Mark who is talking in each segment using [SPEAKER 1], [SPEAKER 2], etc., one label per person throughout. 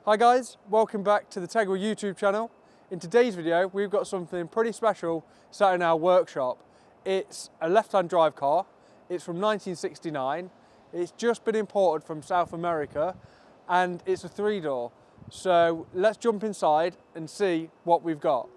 [SPEAKER 1] Hi guys, welcome back to the Tegiwa YouTube channel. In today's video, we've got something pretty special sat in our workshop. It's a left-hand drive car. It's from 1969. It's just been imported from South America and it's a 3-door. So let's jump inside and see what we've got.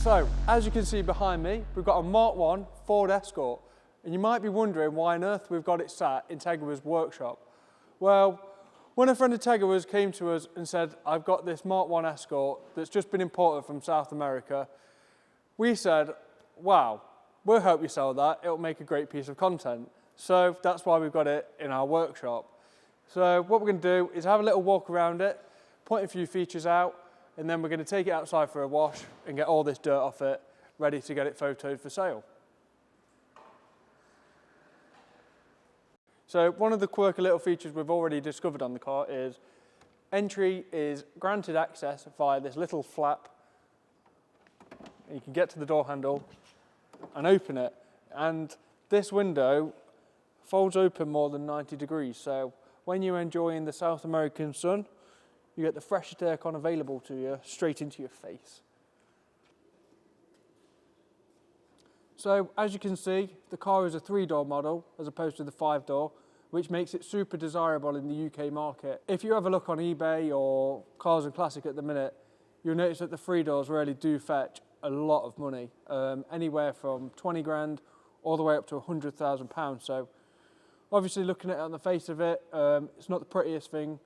[SPEAKER 1] So, as you can see behind me, we've got a MK1 Ford Escort, and you might be wondering why on earth we've got it sat in Tegiwa's workshop. Well, when a friend of Tegiwa's came to us and said, I've got this MK1 Escort that's just been imported from South America, we said, wow, we'll help you sell that, it'll make a great piece of content. So that's why we've got it in our workshop. So what we're going to do is have a little walk around it, point a few features out, and then we're going to take it outside for a wash and get all this dirt off it, ready to get it photoed for sale. So one of the quirky little features we've already discovered on the car is entry is granted access via this little flap. And you can get to the door handle and open it. And this window folds open more than 90 degrees. So when you're enjoying the South American sun, you get the freshest aircon available to you straight into your face. So as you can see, the car is a 3-door model as opposed to the 5-door, which makes it super desirable in the UK market. If you have a look on eBay or Cars and Classic at the minute, you'll notice that the 3-doors really do fetch a lot of money, anywhere from 20 grand all the way up to £100,000. So obviously looking at it on the face of it, it's not the prettiest thing,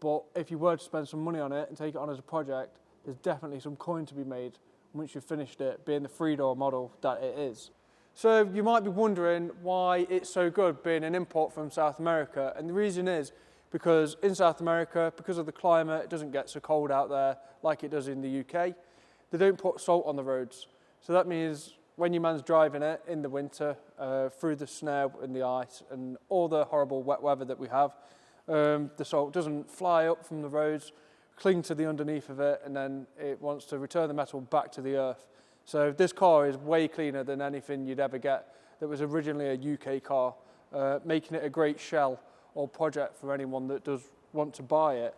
[SPEAKER 1] but if you were to spend some money on it and take it on as a project, there's definitely some coin to be made once you've finished it, being the 3-door model that it is. So you might be wondering why it's so good being an import from South America, and the reason is because in South America, because of the climate, it doesn't get so cold out there like it does in the UK. They don't put salt on the roads, so that means when your man's driving it in the winter, through the snow and the ice and all the horrible wet weather that we have, the salt doesn't fly up from the roads, cling to the underneath of it, and then it wants to return the metal back to the earth. So this car is way cleaner than anything you'd ever get that was originally a UK car, making it a great shell or project for anyone that does want to buy it.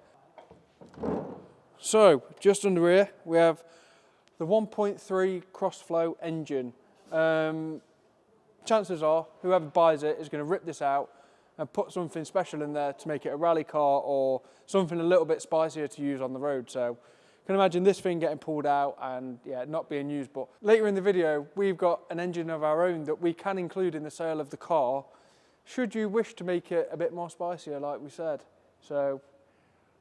[SPEAKER 1] So just under here we have the 1.3 cross-flow engine. Chances are whoever buys it is going to rip this out and put something special in there to make it a rally car or something a little bit spicier to use on the road. So you can imagine this thing getting pulled out and yeah, not being used. But later in the video, we've got an engine of our own that we can include in the sale of the car, should you wish to make it a bit more spicier, like we said. So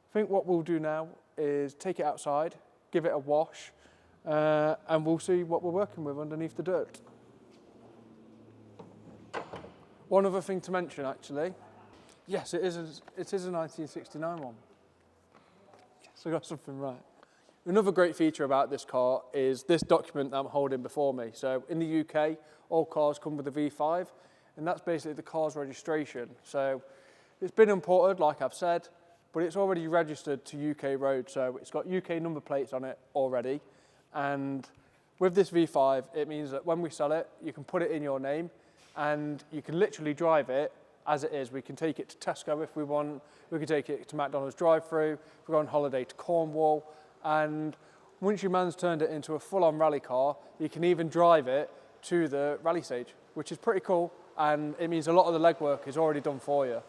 [SPEAKER 1] I think what we'll do now is take it outside, give it a wash, and we'll see what we're working with underneath the dirt. One other thing to mention, actually, yes, it is a 1969 one. Yes, I got something right. Another great feature about this car is this document that I'm holding before me. So in the UK, all cars come with a V5, and that's basically the car's registration. So it's been imported, like I've said, but it's already registered to UK roads. So it's got UK number plates on it already. And with this V5, it means that when we sell it, you can put it in your name, and you can literally drive it as it is. We can take it to Tesco if we want, we can take it to McDonald's drive-through, we go on holiday to Cornwall, and once your man's turned it into a full-on rally car, you can even drive it to the rally stage, which is pretty cool, and it means a lot of the legwork is already done for you.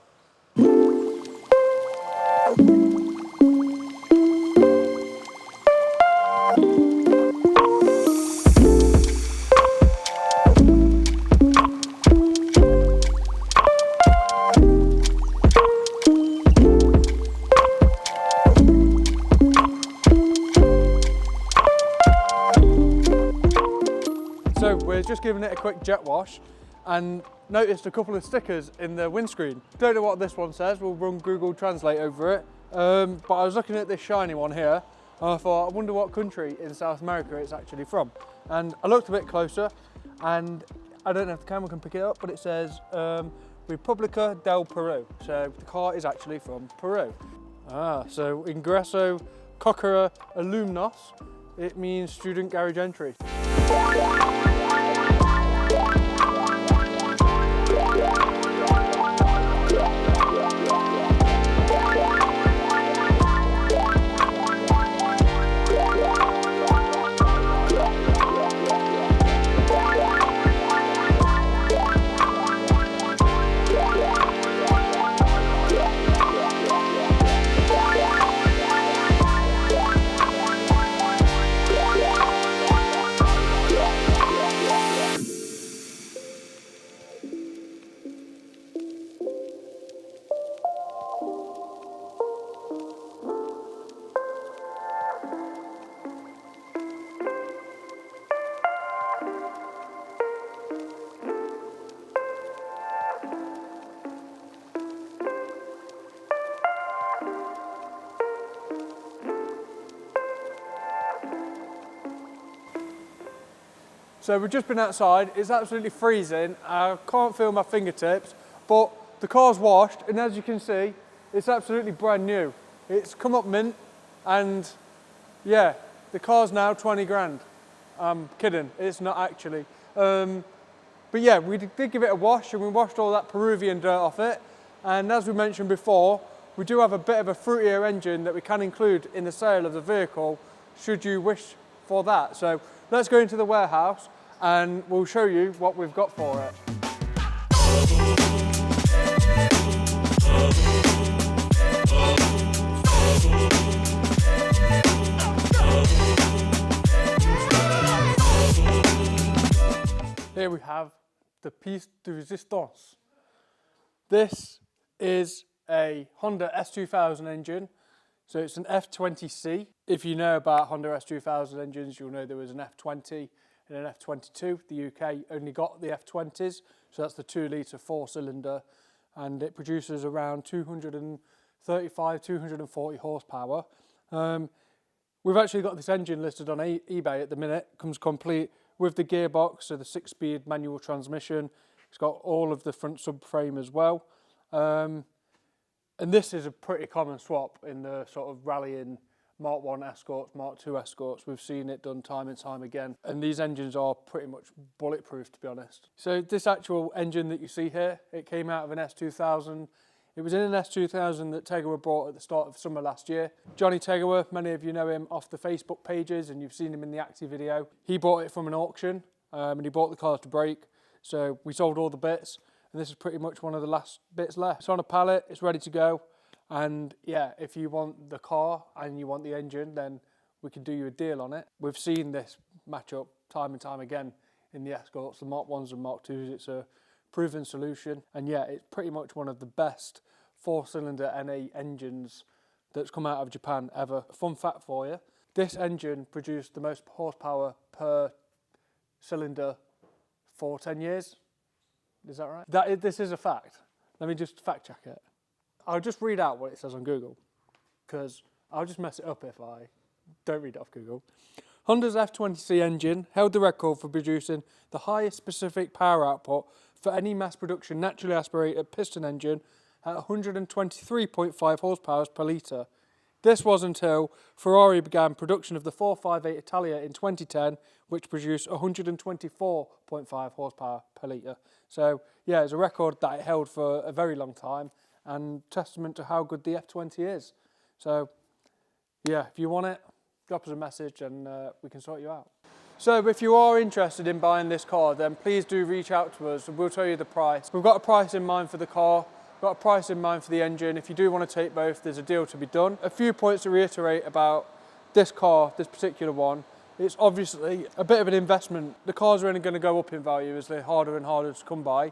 [SPEAKER 1] So we're just giving it a quick jet wash and noticed a couple of stickers in the windscreen. Don't know what this one says, we'll run Google Translate over it. But I was looking at this shiny one here and I thought, I wonder what country in South America it's actually from. And I looked a bit closer, and I don't know if the camera can pick it up, but it says República del Peru. So the car is actually from Peru. So Ingreso Cochera Alumnos, it means student garage entry. So we've just been outside, it's absolutely freezing, I can't feel my fingertips, but the car's washed, and as you can see, it's absolutely brand new. It's come up mint, and yeah, the car's now 20 grand. I'm kidding, it's not actually. But yeah, we did give it a wash, and we washed all that Peruvian dirt off it, and as we mentioned before, we do have a bit of a fruitier engine that we can include in the sale of the vehicle, should you wish for that. So let's go into the warehouse and we'll show you what we've got for it. Here we have the piece de resistance. This is a Honda S2000 engine. So it's an F20C. If you know about Honda S2000 engines, you'll know there was an F20 and an F22. The UK only got the F20s, so that's the 2 litre 4-cylinder, and it produces around 235, 240 horsepower. We've actually got this engine listed on eBay at the minute. It comes complete with the gearbox, so the 6-speed manual transmission. It's got all of the front subframe as well. And this is a pretty common swap in the sort of rallying Mark 1 Escorts, Mark 2 Escorts. We've seen it done time and time again. And these engines are pretty much bulletproof, to be honest. So this actual engine that you see here, it came out of an S2000. It was in an S2000 that Tegiwa bought at the start of summer last year. Johnny Tegiwa, many of you know him off the Facebook pages and you've seen him in the Active video. He bought it from an auction and he bought the car to break. So we sold all the bits. And this is pretty much one of the last bits left. It's on a pallet, it's ready to go. And yeah, if you want the car and you want the engine, then we can do you a deal on it. We've seen this match up time and time again in the Escorts, the Mark 1s and Mark 2s. It's a proven solution. And yeah, it's pretty much one of the best 4-cylinder NA engines that's come out of Japan ever. A fun fact for you, this engine produced the most horsepower per cylinder for 10 years. Is that right? This is a fact. Let me just fact check it. I'll just read out what it says on Google, because I'll just mess it up if I don't read it off Google. Honda's F20C engine held the record for producing the highest specific power output for any mass production naturally aspirated piston engine at 123.5 horsepower per litre. This was until Ferrari began production of the 458 Italia in 2010, which produced 124.5 horsepower per litre. So yeah, it's a record that it held for a very long time and testament to how good the F20 is. So yeah, if you want it, drop us a message and we can sort you out. So if you are interested in buying this car, then please do reach out to us and we'll tell you the price. We've got a price in mind for the car. Got a price in mind for the engine. If you do want to take both, there's a deal to be done. A few points to reiterate about this car, this particular one. It's obviously a bit of an investment. The cars are only going to go up in value as they're harder and harder to come by.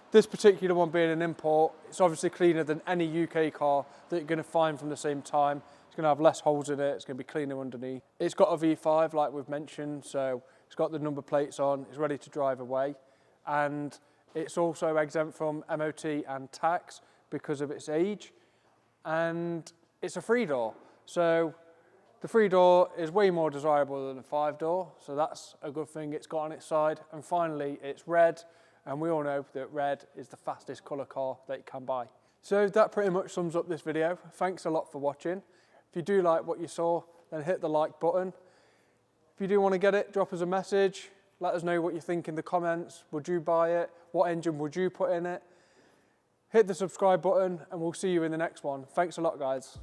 [SPEAKER 1] This particular one being an import, it's obviously cleaner than any UK car that you're going to find from the same time. It's going to have less holes in it, it's going to be cleaner underneath. It's got a V5 like we've mentioned, so it's got the number plates on, it's ready to drive away. And it's also exempt from MOT and tax because of its age, and it's a 3-door. So The 3-door is way more desirable than a 5-door, so that's a good thing it's got on its side. And finally, it's red, and we all know that red is the fastest colour car that you can buy. So that pretty much sums up this video. Thanks a lot for watching. If you do like what you saw, then hit the like button. If you do want to get it, drop us a message. Let us know what you think in the comments. Would you buy it? What engine would you put in it? Hit the subscribe button, and we'll see you in the next one. Thanks a lot, guys.